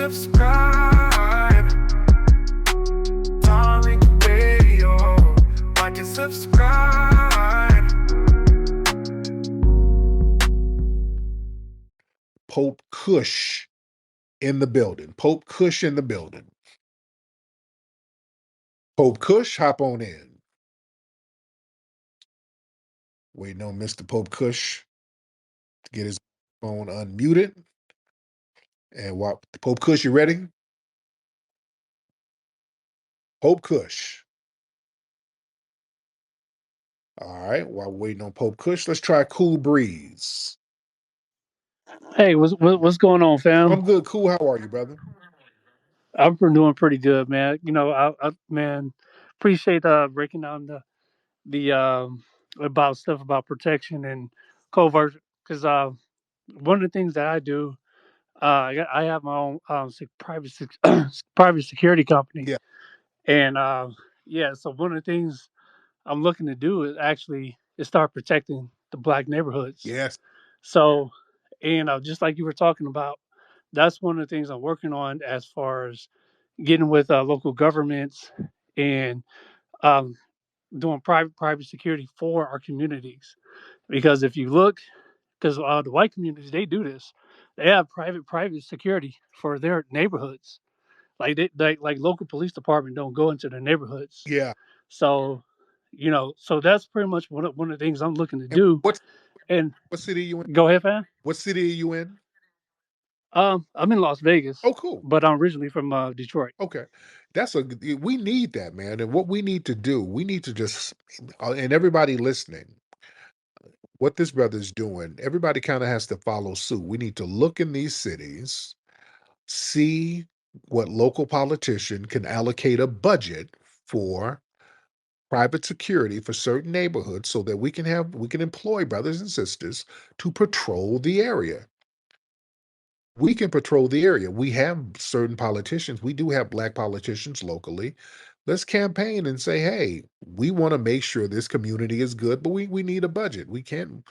subscribe. Tariq Radio. Like and subscribe. Pope Kush in the building. Pope Kush in the building. Pope Kush, hop on in. Waiting on Mr. Pope Kush to get his phone unmuted. And while Pope Kush, you ready? Pope Kush. All right, while waiting on Pope Kush, let's try Cool Breeze. Hey, what's going on, fam? I'm good. Cool. How are you, brother? I'm doing pretty good, man. Man, appreciate breaking down the about stuff about protection and covert because one of the things that I do, I have my own private security company, Yeah. and yeah, so one of the things I'm looking to do is start protecting the black neighborhoods. Yes. So, and just like you were talking about, that's one of the things I'm working on as far as getting with local governments and um, doing private security for our communities. Because if you look, because the white communities they do this, they have private security for their neighborhoods. Like local police department don't go into their neighborhoods. Yeah. So, so that's pretty much one of the things I'm looking to And do. And what city are you in? go ahead, fam. What city are you in? I'm in Las Vegas, Oh, cool. but I'm originally from Detroit. Okay. We need that, man. And what we need to do, we need to just, and everybody listening, what this brother's doing, everybody kind of has to follow suit. We need to look in these cities, see what local politician can allocate a budget for private security for certain neighborhoods so that we can employ brothers and sisters to patrol the area. We can patrol the area. We have certain politicians. We do have black politicians locally. Let's campaign and say, hey, we want to make sure this community is good, but we need a budget. We can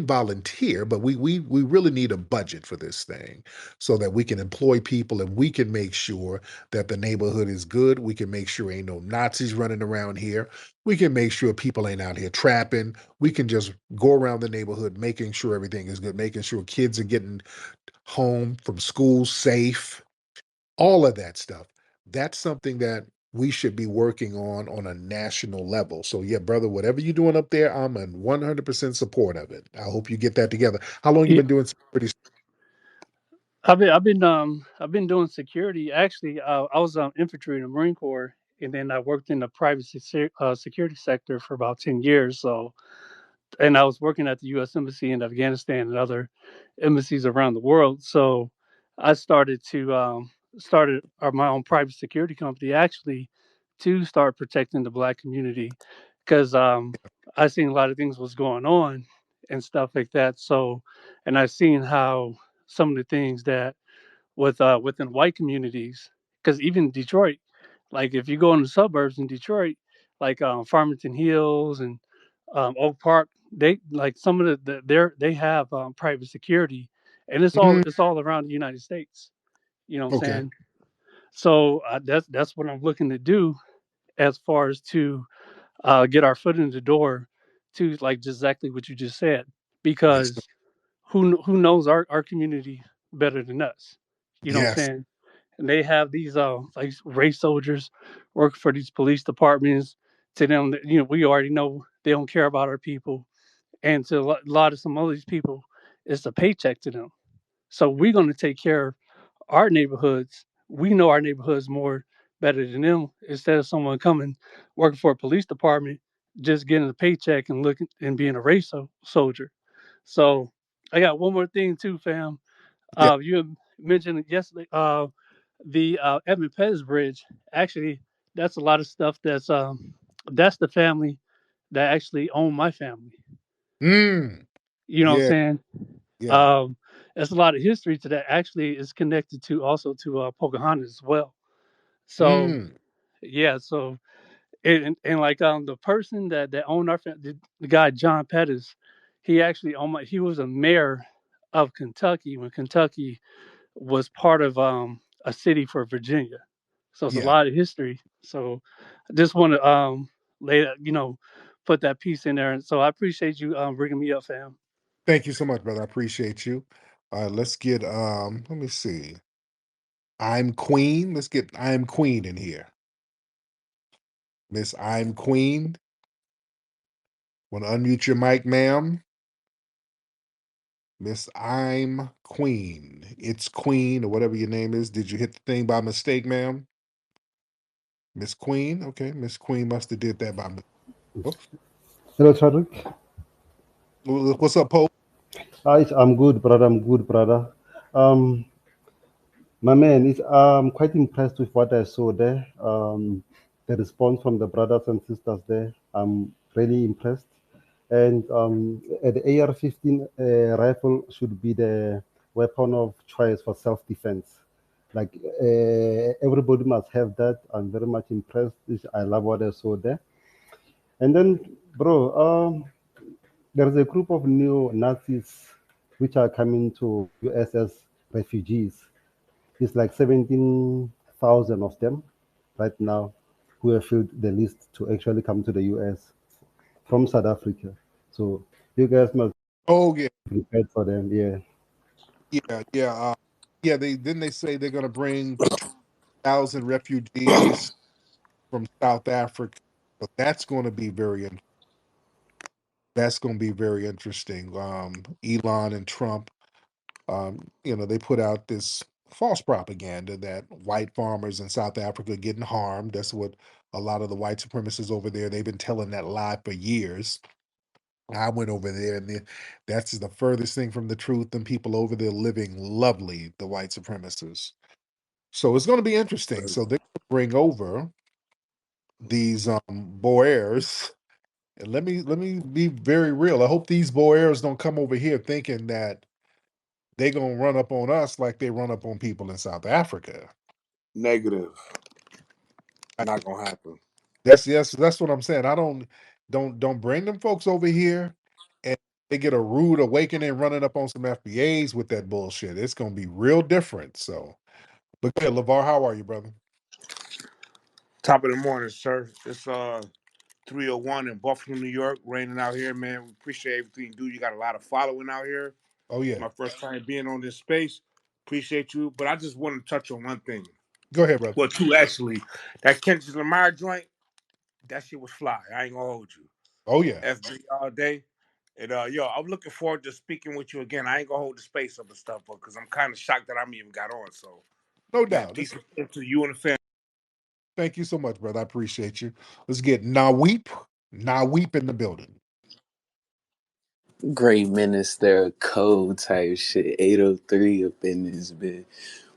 volunteer, but we really need a budget for this thing so that we can employ people and we can make sure that the neighborhood is good. We can make sure ain't no Nazis running around here. We can make sure people ain't out here trapping. We can just go around the neighborhood making sure everything is good, making sure kids are getting home from school safe, all of that stuff. That's something that we should be working on a national level. So yeah, brother, whatever you're doing up there, I'm in 100% support of it. I hope you get that together. How long you Yeah, been doing security? I've been doing security. Actually, I was infantry in the Marine Corps, and then I worked in the security sector for about 10 years. So, and I was working at the U.S. Embassy in Afghanistan and other embassies around the world. So, I started my own private security company actually to start protecting the black community because I seen a lot of things was going on and stuff like that. So, and I seen how some of the things that within white communities, because even Detroit, like if you go in the suburbs in Detroit, like Farmington Hills and Oak Park, they like some of they have private security, and Mhm. it's all around the United States. You know what I'm Okay. saying? So that's what I'm looking to do as far as to get our foot in the door to like just exactly what you just said, Yes. because who knows our community better than us? You know what I'm Yes. saying? And they have these like race soldiers working for these police departments. To them, we already know they don't care about our people, and to a lot of some of these people, it's a paycheck to them. So we're going to take care of our neighborhoods. We know our neighborhoods more better than them. Instead of someone coming working for a police department, just getting a paycheck and looking and being a soldier. So I got one more thing too, fam. Yeah. You had mentioned it yesterday. The Edmund Pettus Bridge. Actually, that's a lot of stuff. That's the family that actually own my family. Mm. You know what I'm Yeah. saying? Yeah. Um, there's a lot of history to that. Actually, is connected to also to Pocahontas as well. So Mm. yeah, so and like the person that owned our family, the guy John Pettis, he actually he was a mayor of Kentucky when Kentucky was part of a city for Virginia. So it's a Yeah. lot of history. So I just want to lay that, put that piece in there. And so I appreciate you bringing me up, fam. Thank you so much, brother. I appreciate you. Let's get let me see. I'm Queen. Let's get I'm Queen in here. Miss I'm Queen. Want to unmute your mic, ma'am? Miss I'm Queen. It's Queen or whatever your name is. Did you hit the thing by mistake, ma'am? Miss Queen? Okay, Miss Queen must have did that by mistake. Oops. Hello, Tariq. What's up, Pope? Hi, I'm good, brother. I'm good, brother. Um, my man, I'm quite impressed with what I saw there. The response from the brothers and sisters there. I'm really impressed. And the AR-15 rifle should be the weapon of choice for self-defense. Like everybody must have that. I'm very much impressed. I love what I saw there. And then, bro, there's a group of neo-Nazis which are coming to US as refugees. It's like 17,000 of them right now who have filled the list to actually come to the US from South Africa. So you guys must Oh yeah, be prepared for them. Yeah. yeah. Yeah, they say they're gonna bring 2,000 refugees from South Africa. But that's gonna be very interesting. Elon and Trump, they put out this false propaganda that white farmers in South Africa are getting harmed. That's what a lot of the white supremacists over there, they've been telling that lie for years. I went over there and that's the furthest thing from the truth, and people over there living lovely, the white supremacists. So it's going to be interesting. So they're going to bring over these Boers, and let me be very real. I hope these Boers don't come over here thinking that they're going to run up on us like they run up on people in South Africa. Negative. Not gonna happen. That's what I'm saying. I don't bring them folks over here and they get a rude awakening running up on some FBAs with that bullshit. It's gonna be real different. So, but good, LeVar, how are you, brother? Top of the morning, sir. It's 3:01 in Buffalo, New York. Raining out here, man. We appreciate everything you do. You got a lot of following out here. Oh yeah, My first time being on this space. Appreciate you. But I just want to touch on one thing. go ahead, brother. Well, two actually. That Kendrick Lamar joint, that shit was fly. I ain't gonna hold you. Oh yeah, FB all day. And yo, I'm looking forward to speaking with you again. I ain't gonna hold the space up and stuff, because I'm kind of shocked that I'm even got on. So, no man, doubt. peace to you and the family. Thank you so much, brother. I appreciate you. Let's get Naweep in the building. Great minister code type shit. 803 up in this bit.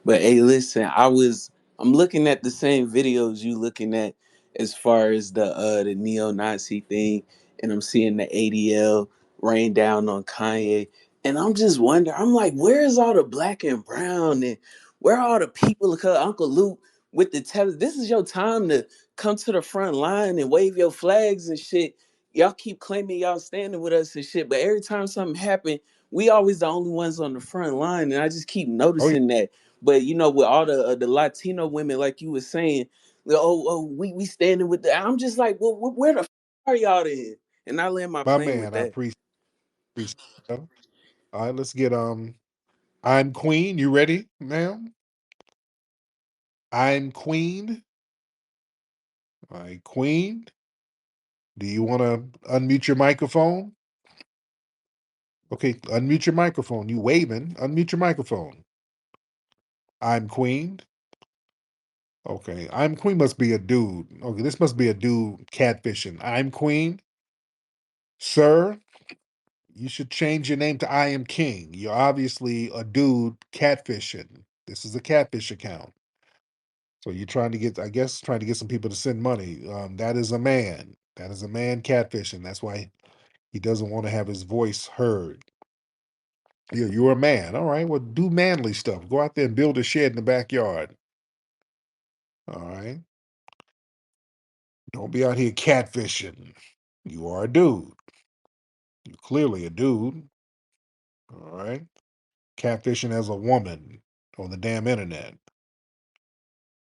But hey, listen, I'm looking at the same videos you looking at as far as the neo-Nazi thing, and I'm seeing the ADL rain down on Kanye. And I'm just wondering, I'm like, where's all the black and brown and where are all the people? Because Uncle Luke with the this is your time to come to the front line and wave your flags and shit. Y'all keep claiming y'all standing with us and shit, but every time something happen, we always the only ones on the front line, and I just keep Oh yeah, noticing that. But with all the Latino women, like you were saying, we standing with the. I'm just like, well, where the are y'all then? And I land my my plane with man. I that. appreciate that. All right, let's get I'm Queen. You ready, ma'am? I'm Queen. All right, Queen. Do you want to unmute your microphone? Okay, unmute your microphone. You waving. Unmute your microphone. I'm Queen. Okay, I'm Queen must be a dude. Okay, this must be a dude catfishing. I'm Queen. Sir, you should change your name to I am King. You're obviously a dude catfishing. This is a catfish account. So you're trying to get, I guess, trying to get some people to send money. That is a man. That is a man catfishing. That's why he doesn't want to have his voice heard. You're a man. All right. Well, do manly stuff. Go out there and build a shed in the backyard. All right. Don't be out here catfishing. You are a dude. You're clearly a dude. All right. Catfishing as a woman on the damn internet.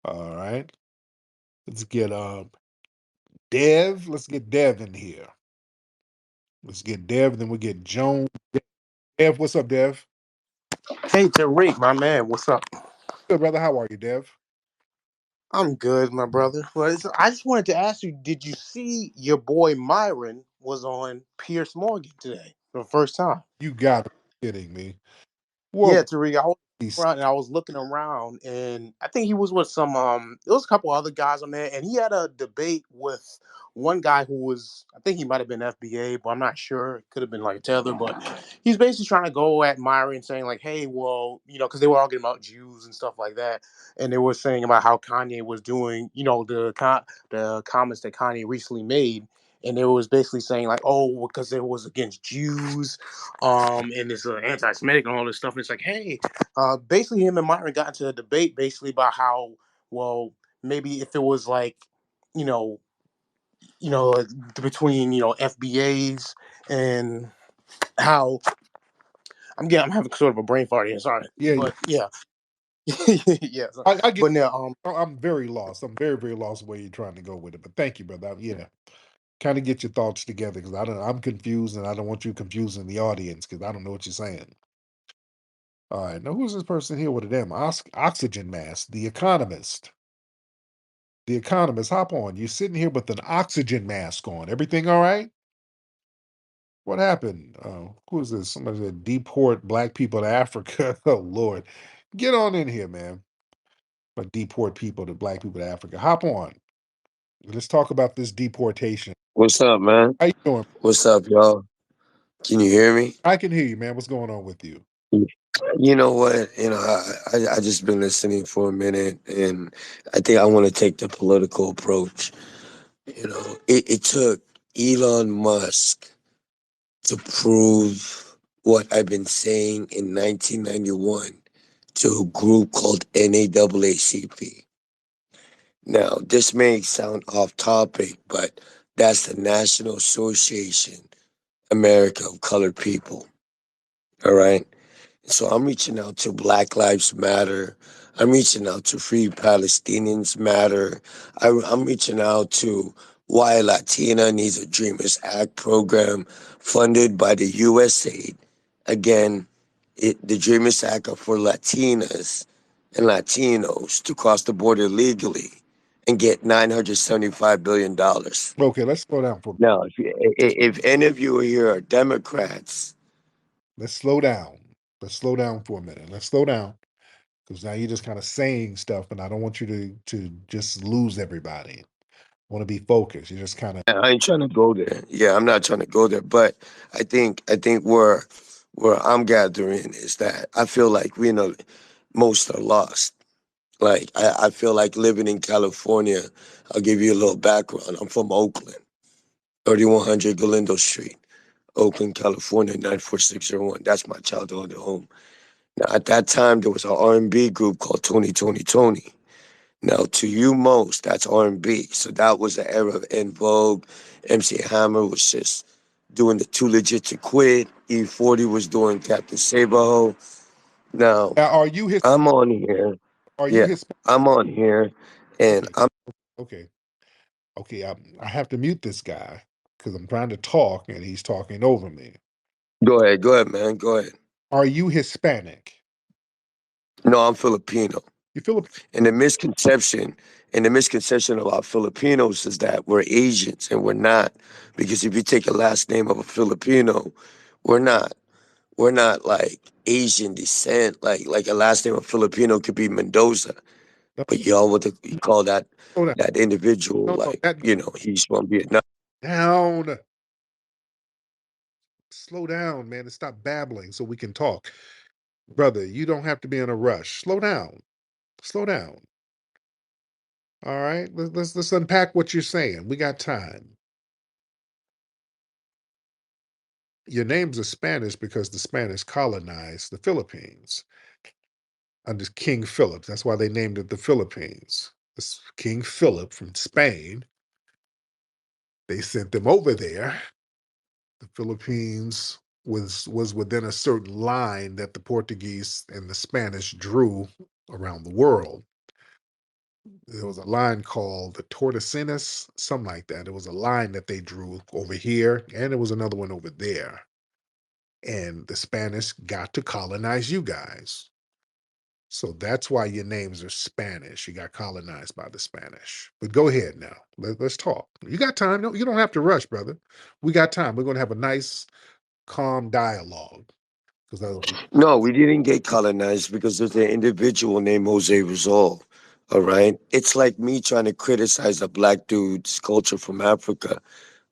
All right. Let's get Dev. Let's get Dev in here. Let's get Dev, then we get Joan. Dev, what's up, Dev? Hey, Tariq, my man, what's up? Good, brother. How are you, Dev? I'm good, my brother. I just wanted to ask you, did you see your boy Myron was on Pierce Morgan today for the first time? You got to be kidding me. Yeah, What Tariq, I was piece? around and I was looking around, and I think he was with some there was a couple other guys on there, and he had a debate with one guy who was, I think he might have been FBA, but I'm not sure. It could have been like Tether, but he's basically trying to go at Myron, saying like, hey, well, because they were arguing about Jews and stuff like that, and they were saying about how Kanye was doing, the comments that Kanye recently made. And it was basically saying like, oh, because it was against Jews, and it's anti-Semitic and all this stuff. And it's like, hey, basically, him and Myron got into a debate basically about how, well, maybe if it was like, you know, between FBAs and how I'm having sort of a brain fart here. Sorry, Yeah, but yeah, yeah. I get. But now, I'm very lost. I'm very, very lost where you're trying to go with it. But thank you, brother. Yeah, kind of get your thoughts together because I don't. I'm confused, and I don't want you confusing the audience because I don't know what you're saying. All right, now who's this person here with a damn oxygen mask? The Economist. The Economist, hop on. You're sitting here with an oxygen mask on. Everything all right? What happened? Who is this? Somebody said deport black people to Africa. Oh Lord, get on in here, man. But deport people to black people to Africa. Hop on. Let's talk about this deportation. What's up, man? How you doing? What's up, y'all? Can you hear me? I can hear you, man. What's going on with you? You know what? I just been listening for a minute, and I think I want to take the political approach. It took Elon Musk to prove what I've been saying in 1991 to a group called NAACP. Now, this may sound off topic, but that's the National Association America of Colored People. All right. So I'm reaching out to Black Lives Matter. I'm reaching out to Free Palestinians Matter. I'm reaching out to Why Latina Needs a Dreamers Act program funded by the USAID. Again, the Dreamers Act are for Latinas and Latinos to cross the border legally and get $975 billion. Okay, let's slow down for Now, if any of you here are Democrats, let's slow down. Let's slow down for a minute. Let's slow down because now you're just kind of saying stuff, and I don't want you to just lose everybody. I want to be focused. You're just kind of I ain't trying to go there. Yeah, I'm not trying to go there. But I think where I'm gathering is that I feel like most are lost. Like I feel like living in California. I'll give you a little background. I'm from Oakland, 3100 Galindo Street, Oakland, California, 94601. That's my childhood home. Now at that time there was an R&B group called Tony Tony Tony. Now, to you most, that's R&B. So that was the era of En Vogue. MC Hammer was just doing the Too Legit to Quit. E40 was doing Captain Saberho. Now, now. Are you his? I'm on here. Are you Yeah, his? I'm on here. And Okay, I'm okay, okay. I have to mute this guy because I'm trying to talk and he's talking over me. Go ahead, man. Go ahead. Are you Hispanic? No, I'm Filipino. You Filipino? And the misconception about Filipinos is that we're Asians and we're not. Because if you take a last name of a Filipino, we're not. We're not like Asian descent. Like a last name of Filipino could be Mendoza, No, but y'all you call slow down. that individual No, no, like that he's from Vietnam. down. Slow down, man, and stop babbling so we can talk. Brother, you don't have to be in a rush. Slow down. Slow down. All right. Let's unpack what you're saying. We got time. Your names are Spanish because the Spanish colonized the Philippines under King Philip. That's why they named it the Philippines. This King Philip from Spain, they sent them over there. The Philippines was within a certain line that the Portuguese and the Spanish drew around the world. There was a line called the Tordesillas, something like that. It was a line that they drew over here, and there was another one over there. And the Spanish got to colonize you guys. So that's why your names are Spanish. You got colonized by the Spanish. But go ahead now. Let's talk. You got time. No, you don't have to rush, brother. We got time. We're going to have a nice, calm dialogue. Because No, we didn't get colonized because there's an individual named Jose Rizal. All right. It's like me trying to criticize a black dude's culture from Africa.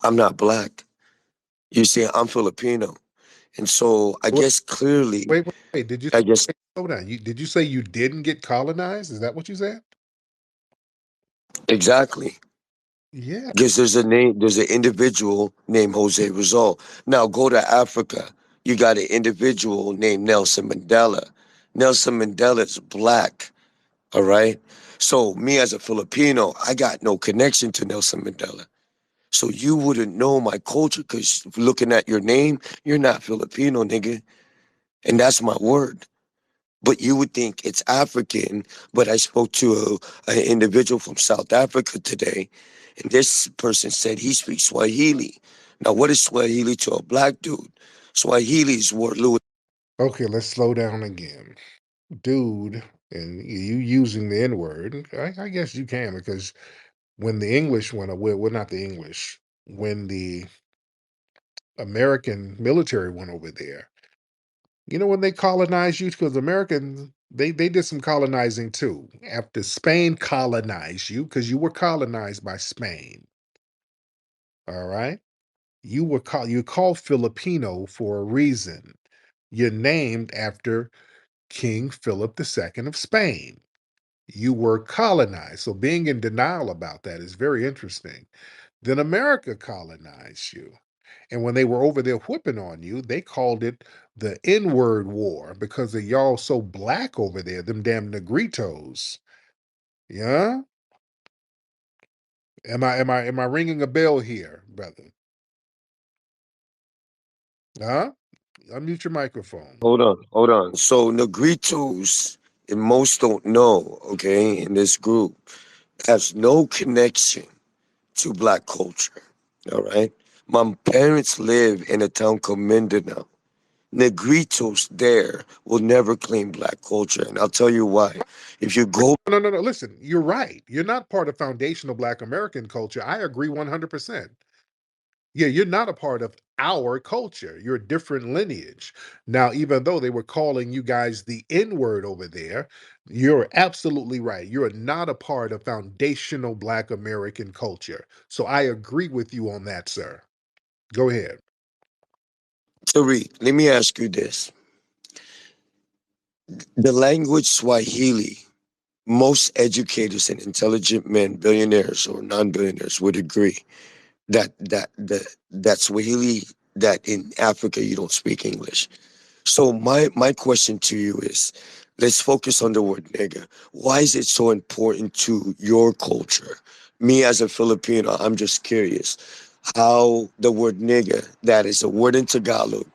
I'm not black. You see, I'm Filipino. And so I wait, guess clearly, wait. Did you I guess slow down? Did you say you didn't get colonized? Is that what you said? exactly. Yeah. Because there's an individual named Jose Rizal. Now go to Africa. You got an individual named Nelson Mandela. Nelson Mandela is black. All right. So me as a Filipino, I got no connection to Nelson Mandela. So you wouldn't know my culture because looking at your name, you're not Filipino, nigga. And that's my word. But you would think it's African. But I spoke to an individual from South Africa today, and this person said he speaks Swahili. Now, what is Swahili to a black dude? Swahili is what Louis. Okay, let's slow down again. Dude, and you using the N word, I guess you can because when the English went away, well, not the English, when the American military went over there, when they colonized you, because Americans, they did some colonizing too. After Spain colonized you, because you were colonized by Spain, all right? You called Filipino for a reason. You're named after King Philip II of Spain. You were colonized. So being in denial about that is very interesting. Then America colonized you. And when they were over there whipping on you, they called it the N-word war because of y'all so black over there, them damn negritos. Yeah? Am I ringing a bell here, brother? Huh? Unmute your microphone. Hold on, hold on. So Negritos, and most don't know, okay, in this group, has no connection to black culture. All right. My parents live in a town called Mindanao. Negritos there will never claim black culture. And I'll tell you why. If you go, No, no, no. Listen, you're right. You're not part of foundational Black American culture. I agree 100%. Yeah, you're not a part of our culture. You're a different lineage. Now, even though they were calling you guys the N word over there, you're absolutely right. You're not a part of foundational Black American culture. So I agree with you on that, sir. Go ahead. Tariq, let me ask you this. The language Swahili, most educators and intelligent men, billionaires or non-billionaires, would agree that Swahili, that in Africa you don't speak English. So my question to you is, let's focus on the word nigga. Why is it so important to your culture? Me as a Filipino, I'm just curious how the word nigga, that is a word in Tagalog,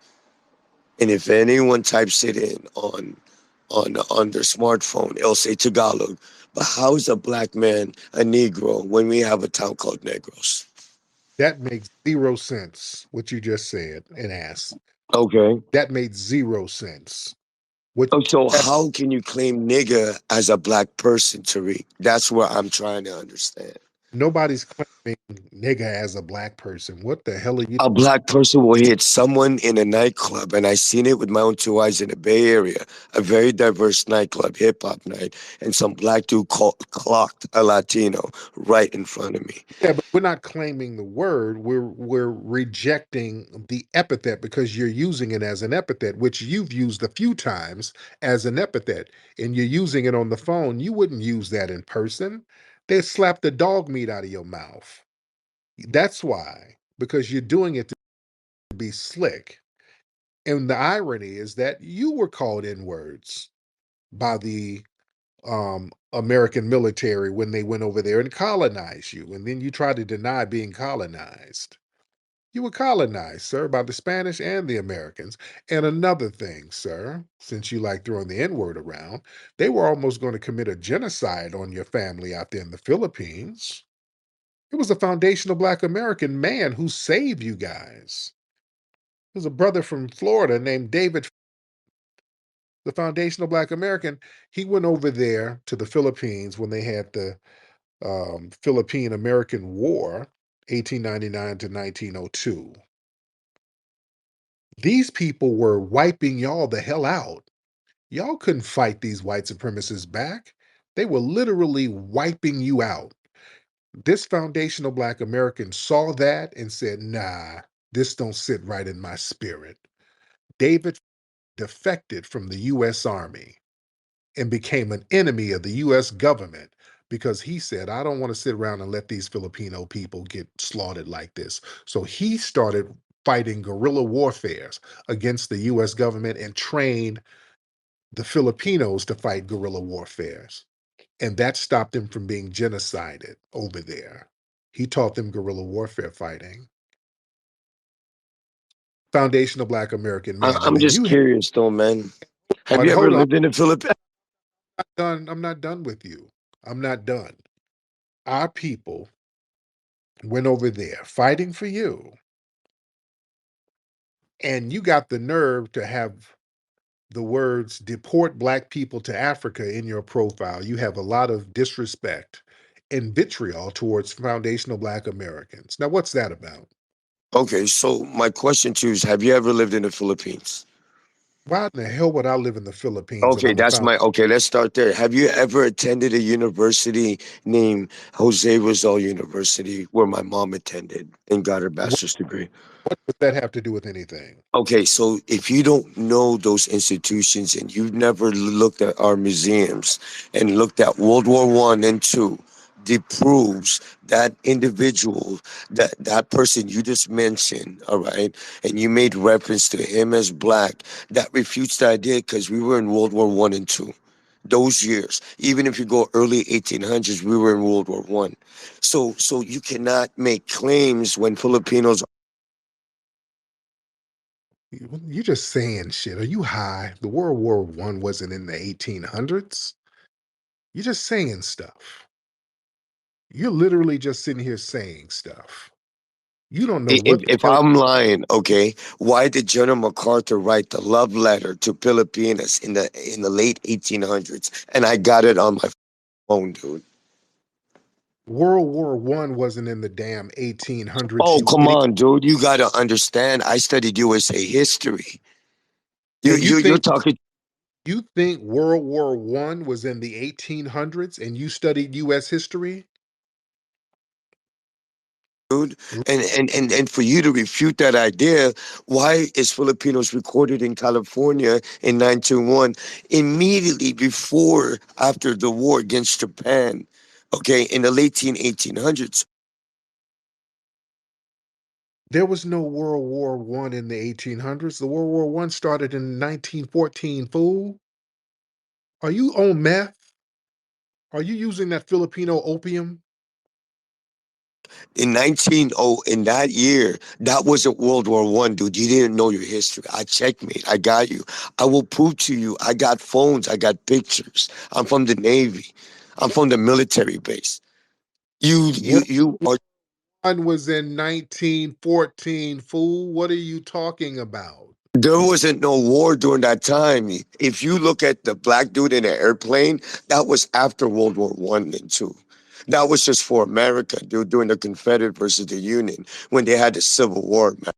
and if anyone types it in on their smartphone, it'll say Tagalog. But how is a black man a Negro when we have a town called Negros? That makes zero sense, what you just said and asked. Okay. That made zero sense. What Oh, so how can you claim nigga as a black person, Tariq? That's what I'm trying to understand. nobody's claiming nigga as a Black person. What the hell are you? A black person will hit someone in a nightclub, and I seen it with my own two eyes in the Bay Area, a very diverse nightclub, hip hop night, and some black dude clocked a Latino right in front of me. Yeah, but we're not claiming the word. We're rejecting the epithet because you're using it as an epithet, which you've used a few times as an epithet, and you're using it on the phone. You wouldn't use that in person. They'd slap the dog meat out of your mouth. That's why, because you're doing it to be slick. And the irony is that you were called in words by the American military when they went over there and colonized you, and then you try to deny being colonized. You were colonized, sir, by the Spanish and the Americans. And another thing, sir, since you like throwing the N word around, they were almost going to commit a genocide on your family out there in the Philippines. It was a foundational Black American man who saved you guys. There's a brother from Florida named David, the foundational Black American. He went over there to the Philippines when they had the Philippine American War, 1899 to 1902. These people were wiping y'all the hell out. Y'all couldn't fight these white supremacists back. They were literally wiping you out. This foundational Black American saw that and said, nah, this don't sit right in my spirit. David defected from the U.S. Army and became an enemy of the U.S. government because he said, I don't want to sit around and let these Filipino people get slaughtered like this. So he started fighting guerrilla warfare against the U.S. government and trained the Filipinos to fight guerrilla warfare. And that stopped them from being genocided over there. He taught them guerrilla warfare fighting. Foundational Black American man. And I'm then just you have, curious though, man. Have you ever hold on, lived in the Philippines? I'm not done with you. I'm not done. Our people went over there fighting for you, and you got the nerve to have the words deport Black people to Africa in your profile. You have a lot of disrespect and vitriol towards foundational Black Americans. Now, what's that about? Okay, so my question to you is, have you ever lived in the Philippines? Why in the hell would I live in the Philippines and Okay, I'm a that's found my okay. Let's start there. Have you ever attended a university named Jose Rizal University, where my mom attended and got her what bachelor's degree? does that have to do with anything? Okay, so if you don't know those institutions and you've never looked at our museums and looked at World War One and Two, it proves that individual, that person you just mentioned, all right, and you made reference to him as black, that refutes the idea because we were in World War One and Two. Those years, even if you go early 1800s, we were in World War One. So you cannot make claims when Filipinos. You just saying shit. Are you high? The World War One wasn't in the 1800s. You're just saying stuff. You're literally just sitting here saying stuff. You don't know what the If hell. I'm lying, okay, why did General MacArthur write the love letter to Filipinas in the late 1800s? And I got it on my phone, dude. World War One wasn't in the damn 1800s, Oh, you come idiot. on, dude. You got to understand. I studied USA history. And You're talking, you think World War One was in the 1800s and you studied US history? dude. And for you to refute that idea, why is Filipinos recorded in California in 1901 immediately before after the war against Japan? Okay, in the late 1800s. There was no World War One in the 1800s. The World War One started in 1914, fool. Are you on meth? Are you using that Filipino opium? In 1900, in that year, that wasn't World War One, dude. You didn't know your history. I checkmate. I got you. I will prove to you. I got phones. I got pictures. I'm from the Navy. I'm from the military base. World You War are. One was in 1914, fool. What are you talking about? There wasn't no war during that time. If you look at the black dude in the airplane, that was after World War One and Two. That was just for America, dude, during the Confederate versus the Union when they had the Civil War, man.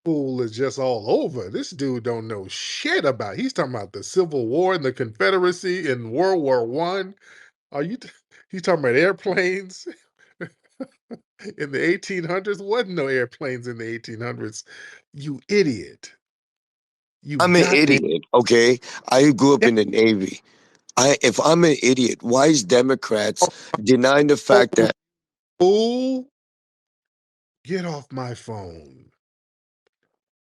Fool is just all over. This dude don't know shit about. He's talking about the Civil War and the Confederacy in World War One. Are you? He's talking about airplanes in the 1800s. Wasn't no airplanes in the 1800s. You idiot. You I'm an goddamn idiot, okay? I grew up in the Navy. If I'm an idiot, why is Democrats denying the fact that fool. Get off my phone.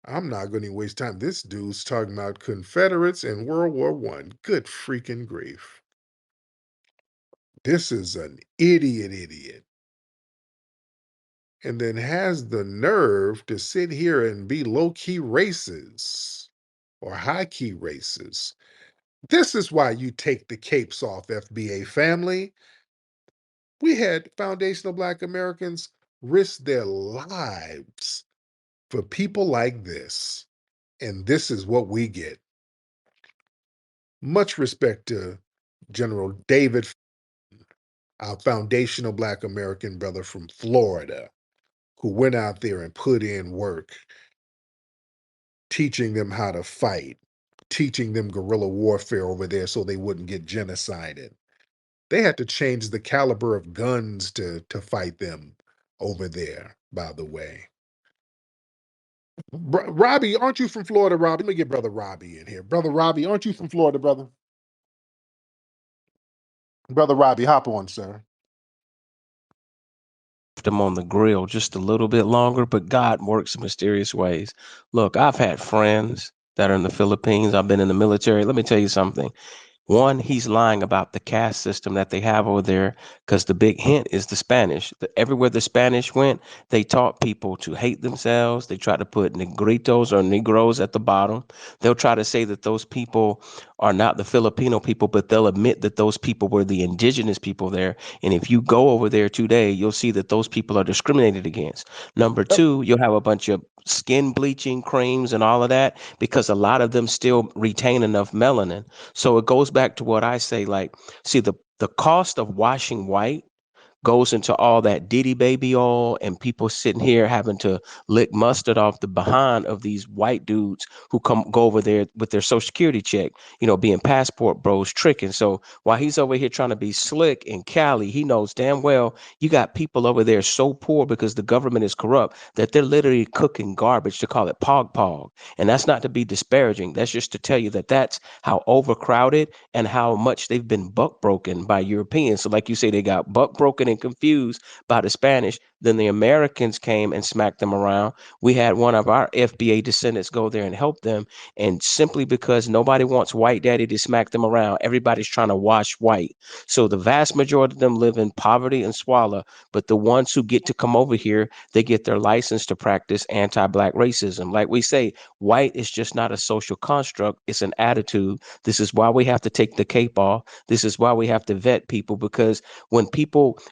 I'm not going to waste time. This dude's talking about Confederates and World War One. Good freaking grief. This is an idiot. and then has the nerve to sit here and be low-key racist or high-key racist. This is why you take the capes off, FBA family. We had foundational Black Americans risk their lives for people like this, and this is what we get. Much respect to General David, our foundational Black American brother from Florida, who went out there and put in work, teaching them how to fight, teaching them guerrilla warfare over there so they wouldn't get genocided. They had to change the caliber of guns to fight them over there, by the way. Robbie, aren't you from Florida, Robbie? Let me get Brother Robbie in here. Brother Robbie, aren't you from Florida, brother? Brother Robbie, hop on, sir. Them on the grill just a little bit longer, but God works in mysterious ways. Look, I've had friends that are in the Philippines. I've been in the military. Let me tell you something. One, he's lying about the caste system that they have over there because the big hint is the Spanish. Everywhere the Spanish went, they taught people to hate themselves. They tried to put negritos or Negroes at the bottom. They'll try to say that those people are not the Filipino people, but they'll admit that those people were the indigenous people there. And if you go over there today, you'll see that those people are discriminated against. Number two, you'll have a bunch of skin bleaching creams and all of that because a lot of them still retain enough melanin. So it goes back to what I say, like, see, the cost of washing white goes into all that Diddy baby oil and people sitting here having to lick mustard off the behind of these white dudes who go over there with their social security check, being passport bros tricking. So while he's over here trying to be slick in Cali, he knows damn well you got people over there so poor because the government is corrupt that they're literally cooking garbage to call it pog pog. And that's not to be disparaging. That's just to tell you that that's how overcrowded and how much they've been buck broken by Europeans. So like you say, they got buck broken and confused by the Spanish. Then the Americans came and smacked them around. We had one of our FBA descendants go there and help them. And simply because nobody wants white daddy to smack them around, everybody's trying to wash white. So the vast majority of them live in poverty and squalor. But the ones who get to come over here, they get their license to practice anti-Black racism. Like we say, white is just not a social construct. It's an attitude. This is why we have to take the cape off. This is why we have to vet people, because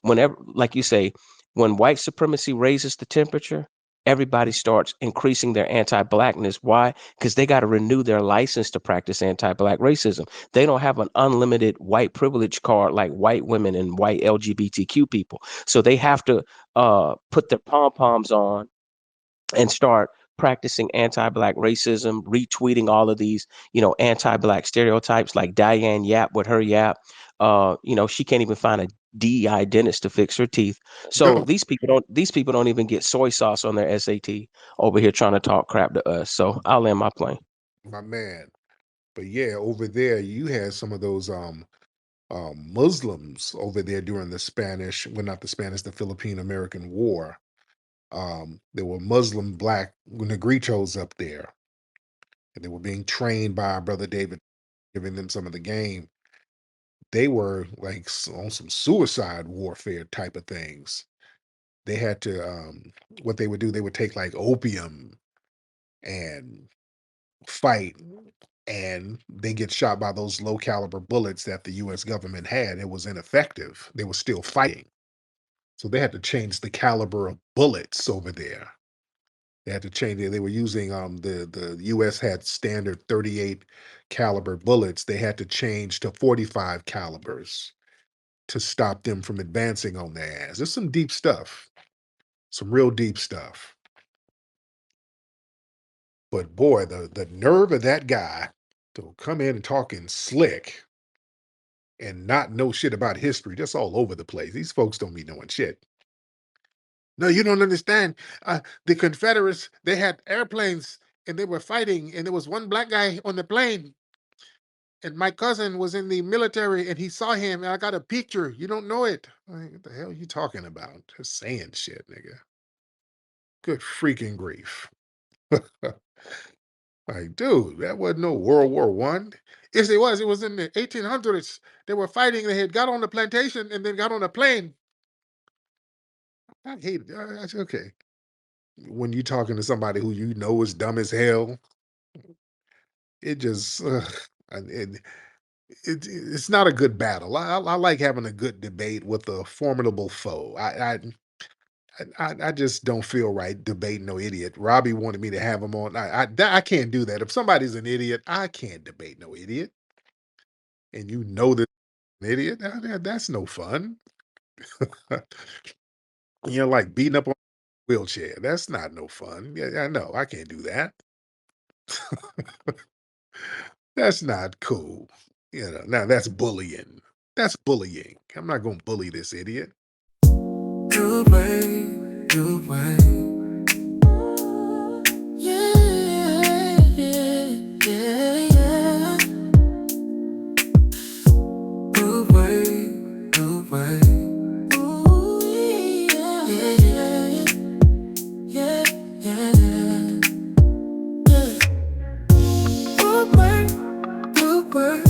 whenever, like you say, when white supremacy raises the temperature, everybody starts increasing their anti-Blackness. Why? Because they got to renew their license to practice anti-Black racism. They don't have an unlimited white privilege card like white women and white LGBTQ people. So they have to put their pom-poms on and start practicing anti-Black racism, retweeting all of these, anti-Black stereotypes like Diane Yap with her Yap. She can't even find a DEI dentist to fix her teeth. So these people don't even get soy sauce on their SAT over here trying to talk crap to us. So I'll land my plane. My man. But yeah, over there you had some of those Muslims over there during the Philippine American War. There were Muslim Black Negritos up there, and they were being trained by our brother David, giving them some of the game. They were like on some suicide warfare type of things. They had to, what they would do, they would take like opium and fight, and they get shot by those low caliber bullets that the US government had. It was ineffective. They were still fighting. So they had to change the caliber of bullets over there. They had to change it. They were using the US had standard 38 caliber bullets. They had to change to 45 calibers to stop them from advancing on their ass. There's some deep stuff. Some real deep stuff. But boy, the nerve of that guy to come in and talking slick and not know shit about history, just all over the place. These folks don't be knowing shit. No, you don't understand. The Confederates, they had airplanes and they were fighting, and there was one black guy on the plane. And my cousin was in the military and he saw him, and I got a picture. You don't know it. Like, what the hell are you talking about? Just saying shit, nigga. Good freaking grief. Like, dude, that wasn't no World War One. Yes, it was. It was in the 1800s. They were fighting. They had got on the plantation and then got on a plane. I hate it. Okay. When you're talking to somebody who you know is dumb as hell, it just and it's not a good battle. I like having a good debate with a formidable foe. I just don't feel right debating no idiot. Robbie wanted me to have him on. I can't do that. If somebody's an idiot, I can't debate no idiot. And you know that an idiot, that's no fun. Like beating up on a wheelchair. That's not no fun. Yeah, I know. I can't do that. That's not cool. Now that's bullying. That's bullying. I'm not gonna bully this idiot. You wait, you wait. Yeah, yeah, yeah, yeah. You wait, you wait. Ooh, yeah, yeah, yeah, yeah, yeah. You wait, you wait.